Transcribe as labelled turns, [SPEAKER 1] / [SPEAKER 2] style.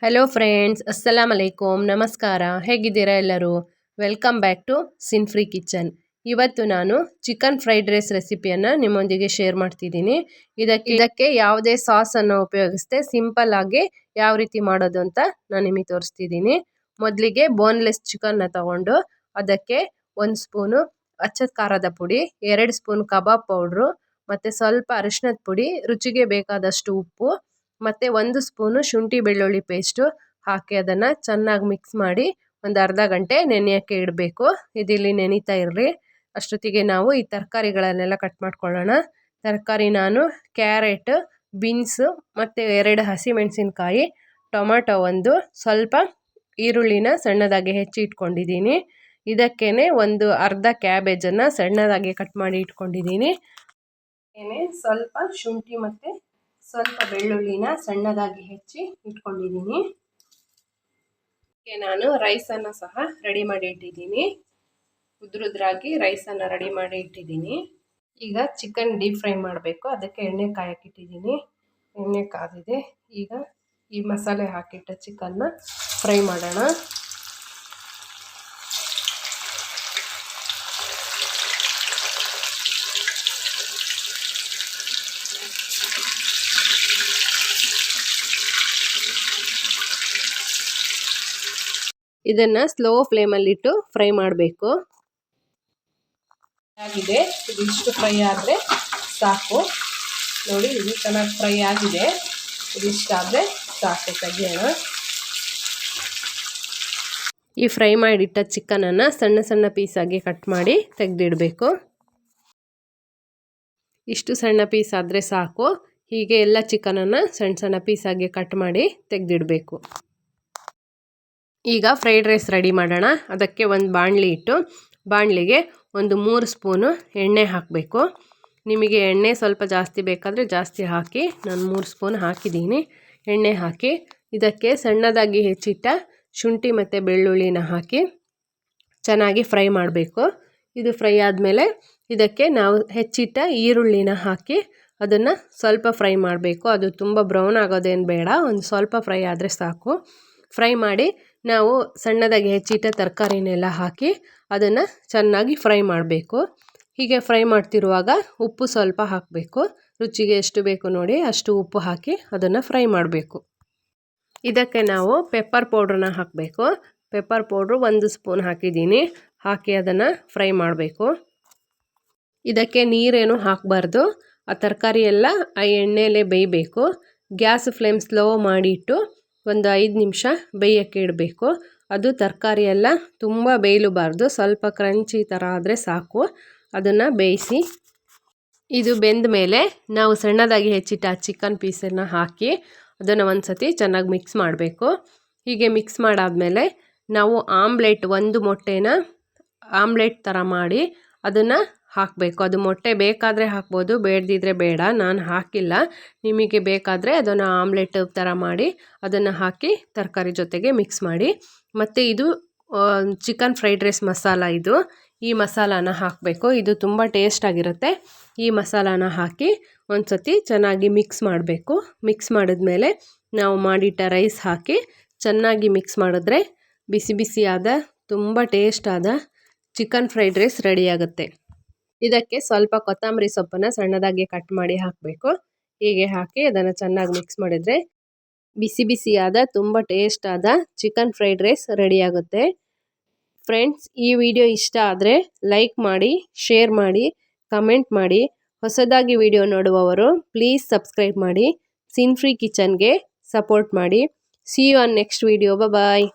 [SPEAKER 1] Hello friends, ಅಸ್ಸಲಾಮ್ ಅಲೈಕುಮ್, ನಮಸ್ಕಾರ. ಹೇಗಿದ್ದೀರಾ ಎಲ್ಲರೂ? Welcome back to Sinfree Kitchen. ಇವತ್ತು ನಾನು ಚಿಕನ್ ಫ್ರೈಡ್ ರೈಸ್ ರೆಸಿಪಿಯನ್ನು ನಿಮ್ಮೊಂದಿಗೆ ಶೇರ್ ಮಾಡ್ತಿದ್ದೀನಿ. ಇದಕ್ಕೆ ಯಾವುದೇ ಸಾಸನ್ನು ಉಪಯೋಗಿಸದೆ ಸಿಂಪಲ್ ಆಗಿ ಯಾವ ರೀತಿ ಮಾಡೋದು ಅಂತ ನಾನು ನಿಮಗೆ ತೋರಿಸ್ತಿದ್ದೀನಿ. ಮೊದಲಿಗೆ ಬೋನ್ಲೆಸ್ ಚಿಕನ್ನ ತಗೊಂಡು ಅದಕ್ಕೆ 1 ಸ್ಪೂನು ಅಚ್ಚದ ಖಾರದ ಪುಡಿ, 2 ಸ್ಪೂನ್ ಕಬಾಬ್ ಪೌಡ್ರು ಮತ್ತು ಸ್ವಲ್ಪ ಅರಿಶಿನದ ಪುಡಿ, ರುಚಿಗೆ ಬೇಕಾದಷ್ಟು ಉಪ್ಪು ಮತ್ತು 1 ಸ್ಪೂನು ಶುಂಠಿ ಬೆಳ್ಳುಳ್ಳಿ ಪೇಸ್ಟು ಹಾಕಿ ಅದನ್ನು ಚೆನ್ನಾಗಿ ಮಿಕ್ಸ್ ಮಾಡಿ ಒಂದು ಅರ್ಧ ಗಂಟೆ ನೆನೆಯೋಕ್ಕೆ ಇಡಬೇಕು. ಇದಿಲ್ಲಿ ನೆನೀತಾ ಇರಲಿ. ಅಷ್ಟೊತ್ತಿಗೆ ನಾವು ಈ ತರಕಾರಿಗಳನ್ನೆಲ್ಲ ಕಟ್ ಮಾಡ್ಕೊಳ್ಳೋಣ. ತರಕಾರಿ ನಾನು ಕ್ಯಾರೆಟ್, ಬೀನ್ಸು ಮತ್ತು 2 ಹಸಿಮೆಣಸಿನ್ಕಾಯಿ, ಟೊಮೆಟೊ 1, ಸ್ವಲ್ಪ ಈರುಳ್ಳಿನ ಸಣ್ಣದಾಗಿ ಹೆಚ್ಚಿ ಇಟ್ಕೊಂಡಿದ್ದೀನಿ. ಇದಕ್ಕೇ ಒಂದು ಅರ್ಧ ಕ್ಯಾಬೇಜನ್ನು ಸಣ್ಣದಾಗಿ ಕಟ್ ಮಾಡಿ ಇಟ್ಕೊಂಡಿದ್ದೀನಿ. ಸ್ವಲ್ಪ ಶುಂಠಿ ಮತ್ತು ಸ್ವಲ್ಪ ಬೆಳ್ಳುಳ್ಳಿನ ಸಣ್ಣದಾಗಿ ಹೆಚ್ಚಿ ಇಟ್ಕೊಂಡಿದ್ದೀನಿ. ನಾನು ರೈಸನ್ನು ಸಹ ರೆಡಿ ಮಾಡಿ ಇಟ್ಟಿದ್ದೀನಿ. ಉದ್ರಾಗಿ ರೈಸನ್ನು ರೆಡಿ ಮಾಡಿ ಇಟ್ಟಿದ್ದೀನಿ. ಈಗ ಚಿಕನ್ ಡೀಪ್ ಫ್ರೈ ಮಾಡಬೇಕು. ಅದಕ್ಕೆ ಎಣ್ಣೆ ಕಾಯಕ್ಕಿಟ್ಟಿದ್ದೀನಿ. ಎಣ್ಣೆ ಕಾದಿದೆ. ಈಗ ಈ ಮಸಾಲೆ ಹಾಕಿಟ್ಟ ಚಿಕನ್ನ ಫ್ರೈ ಮಾಡೋಣ. ಇದನ್ನು ಸ್ಲೋ ಫ್ಲೇಮಲ್ಲಿಟ್ಟು ಫ್ರೈ ಮಾಡಬೇಕು. ಆಗಿದೆ, ಇದಿಷ್ಟು ಫ್ರೈ ಆದರೆ ಸಾಕು. ನೋಡಿ, ಇದು ಚೆನ್ನಾಗಿ ಫ್ರೈ ಆಗಿದೆ. ಇದಿಷ್ಟಾದರೆ ಸಾಕು, ತೆಗಿಯೋಣ. ಈ ಫ್ರೈ ಮಾಡಿಟ್ಟ ಚಿಕನನ್ನು ಸಣ್ಣ ಸಣ್ಣ ಪೀಸಾಗಿ ಕಟ್ ಮಾಡಿ ತೆಗೆದಿಡಬೇಕು. ಇಷ್ಟು ಸಣ್ಣ ಪೀಸ್ ಆದರೆ ಸಾಕು. ಹೀಗೆ ಎಲ್ಲ ಚಿಕನನ್ನು ಸಣ್ಣ ಸಣ್ಣ ಪೀಸಾಗಿ ಕಟ್ ಮಾಡಿ ತೆಗೆದಿಡಬೇಕು. ಈಗ ಫ್ರೈಡ್ ರೈಸ್ ರೆಡಿ ಮಾಡೋಣ. ಅದಕ್ಕೆ ಒಂದು ಬಾಣಲಿ ಇಟ್ಟು ಬಾಣಲಿಗೆ ಒಂದು 3 ಸ್ಪೂನು ಎಣ್ಣೆ ಹಾಕಬೇಕು. ನಿಮಗೆ ಎಣ್ಣೆ ಸ್ವಲ್ಪ ಜಾಸ್ತಿ ಬೇಕಾದರೆ ಜಾಸ್ತಿ ಹಾಕಿ. ನಾನು 3 ಸ್ಪೂನ್ ಹಾಕಿದ್ದೀನಿ. ಎಣ್ಣೆ ಹಾಕಿ ಇದಕ್ಕೆ ಸಣ್ಣದಾಗಿ ಹೆಚ್ಚಿಟ್ಟ ಶುಂಠಿ ಮತ್ತು ಬೆಳ್ಳುಳ್ಳಿನ ಹಾಕಿ ಚೆನ್ನಾಗಿ ಫ್ರೈ ಮಾಡಬೇಕು. ಇದು ಫ್ರೈ ಆದಮೇಲೆ ಇದಕ್ಕೆ ನಾವು ಹೆಚ್ಚಿಟ್ಟ ಈರುಳ್ಳಿನ ಹಾಕಿ ಅದನ್ನು ಸ್ವಲ್ಪ ಫ್ರೈ ಮಾಡಬೇಕು. ಅದು ತುಂಬ ಬ್ರೌನ್ ಆಗೋದೇನು ಬೇಡ, ಒಂದು ಸ್ವಲ್ಪ ಫ್ರೈ ಆದರೆ ಸಾಕು. ಫ್ರೈ ಮಾಡಿ ನಾವು ಸಣ್ಣದಾಗಿ ಹೆಚ್ಚಿಟ್ಟ ತರಕಾರಿನೆಲ್ಲ ಹಾಕಿ ಅದನ್ನು ಚೆನ್ನಾಗಿ ಫ್ರೈ ಮಾಡಬೇಕು. ಹೀಗೆ ಫ್ರೈ ಮಾಡ್ತಿರುವಾಗ ಉಪ್ಪು ಸ್ವಲ್ಪ ಹಾಕಬೇಕು. ರುಚಿಗೆ ಎಷ್ಟು ಬೇಕು ನೋಡಿ ಅಷ್ಟು ಉಪ್ಪು ಹಾಕಿ ಅದನ್ನು ಫ್ರೈ ಮಾಡಬೇಕು. ಇದಕ್ಕೆ ನಾವು ಪೆಪ್ಪರ್ ಪೌಡ್ರನ್ನ ಹಾಕಬೇಕು. ಪೆಪ್ಪರ್ ಪೌಡ್ರು 1 ಸ್ಪೂನ್ ಹಾಕಿದ್ದೀನಿ. ಹಾಕಿ ಅದನ್ನು ಫ್ರೈ ಮಾಡಬೇಕು. ಇದಕ್ಕೆ ನೀರೇನು ಹಾಕಬಾರ್ದು. ಆ ತರಕಾರಿ ಎಲ್ಲ ಆ ಎಣ್ಣೆಯಲ್ಲೇ ಬೇಯಬೇಕು. ಗ್ಯಾಸ್ ಫ್ಲೇಮ್ ಸ್ಲೋ ಮಾಡಿಟ್ಟು ಒಂದು 5 ನಿಮಿಷ ಬೇಯೋಕ್ಕೆ ಇಡಬೇಕು. ಅದು ತರಕಾರಿ ಎಲ್ಲ ತುಂಬ ಬೇಯಲೂಬಾರ್ದು, ಸ್ವಲ್ಪ ಕ್ರಂಚಿ ಥರ ಆದರೆ ಸಾಕು. ಅದನ್ನು ಬೇಯಿಸಿ ಇದು ಬೆಂದ ಮೇಲೆ ನಾವು ಸಣ್ಣದಾಗಿ ಹೆಚ್ಚಿಟ್ಟ ಚಿಕನ್ ಪೀಸನ್ನು ಹಾಕಿ ಅದನ್ನು ಒಂದು ಸತಿ ಚೆನ್ನಾಗಿ ಮಿಕ್ಸ್ ಮಾಡಬೇಕು. ಹೀಗೆ ಮಿಕ್ಸ್ ಮಾಡಾದಮೇಲೆ ನಾವು ಆಮ್ಲೆಟ್ 1 ಮೊಟ್ಟೆನ ಆಮ್ಲೆಟ್ ಥರ ಮಾಡಿ ಅದನ್ನು ಹಾಕಬೇಕು. ಅದು ಮೊಟ್ಟೆ ಬೇಕಾದರೆ ಹಾಕ್ಬೋದು, ಬೇಡದಿದ್ರೆ ಬೇಡ. ನಾನು ಹಾಕಿಲ್ಲ. ನಿಮಗೆ ಬೇಕಾದರೆ ಅದನ್ನು ಆಮ್ಲೆಟ್ ಥರ ಮಾಡಿ ಅದನ್ನು ಹಾಕಿ ತರಕಾರಿ ಜೊತೆಗೆ ಮಿಕ್ಸ್ ಮಾಡಿ. ಮತ್ತು ಇದು ಚಿಕನ್ ಫ್ರೈಡ್ ರೈಸ್ ಮಸಾಲ. ಈ ಮಸಾಲಾನ ಹಾಕಬೇಕು. ಇದು ತುಂಬ ಟೇಸ್ಟಾಗಿರುತ್ತೆ. ಈ ಮಸಾಲಾನ ಹಾಕಿ ಒಂದು ಸತಿ ಚೆನ್ನಾಗಿ ಮಿಕ್ಸ್ ಮಾಡಬೇಕು. ಮಿಕ್ಸ್ ಮಾಡಿದ್ಮೇಲೆ ನಾವು ಮಾಡಿಟ್ಟ ರೈಸ್ ಹಾಕಿ ಚೆನ್ನಾಗಿ ಮಿಕ್ಸ್ ಮಾಡಿದ್ರೆ ಬಿಸಿ ಬಿಸಿಯಾದ ತುಂಬ ಟೇಸ್ಟಾದ ಚಿಕನ್ ಫ್ರೈಡ್ ರೈಸ್ ರೆಡಿಯಾಗುತ್ತೆ. ಇದಕ್ಕೆ ಸ್ವಲ್ಪ ಕೊತ್ತಂಬರಿ ಸೊಪ್ಪನ್ನು ಸಣ್ಣದಾಗಿ ಕಟ್ ಮಾಡಿ ಹಾಕಬೇಕು. ಹೀಗೆ ಹಾಕಿ ಅದನ್ನು ಚೆನ್ನಾಗಿ ಮಿಕ್ಸ್ ಮಾಡಿದರೆ ಬಿಸಿ ಬಿಸಿಯಾದ ತುಂಬ ಟೇಸ್ಟಾದ ಚಿಕನ್ ಫ್ರೈಡ್ ರೈಸ್ ರೆಡಿಯಾಗುತ್ತೆ. ಫ್ರೆಂಡ್ಸ್, ಈ ವಿಡಿಯೋ ಇಷ್ಟ ಆದರೆ ಲೈಕ್ ಮಾಡಿ, ಶೇರ್ ಮಾಡಿ, ಕಮೆಂಟ್ ಮಾಡಿ. ಹೊಸದಾಗಿ ವಿಡಿಯೋ ನೋಡುವವರು ಪ್ಲೀಸ್ ಸಬ್ಸ್ಕ್ರೈಬ್ ಮಾಡಿ. ಸಿನ್ಫ್ರೀ ಕಿಚನ್ಗೆ ಸಪೋರ್ಟ್ ಮಾಡಿ. See you on next video. Bye.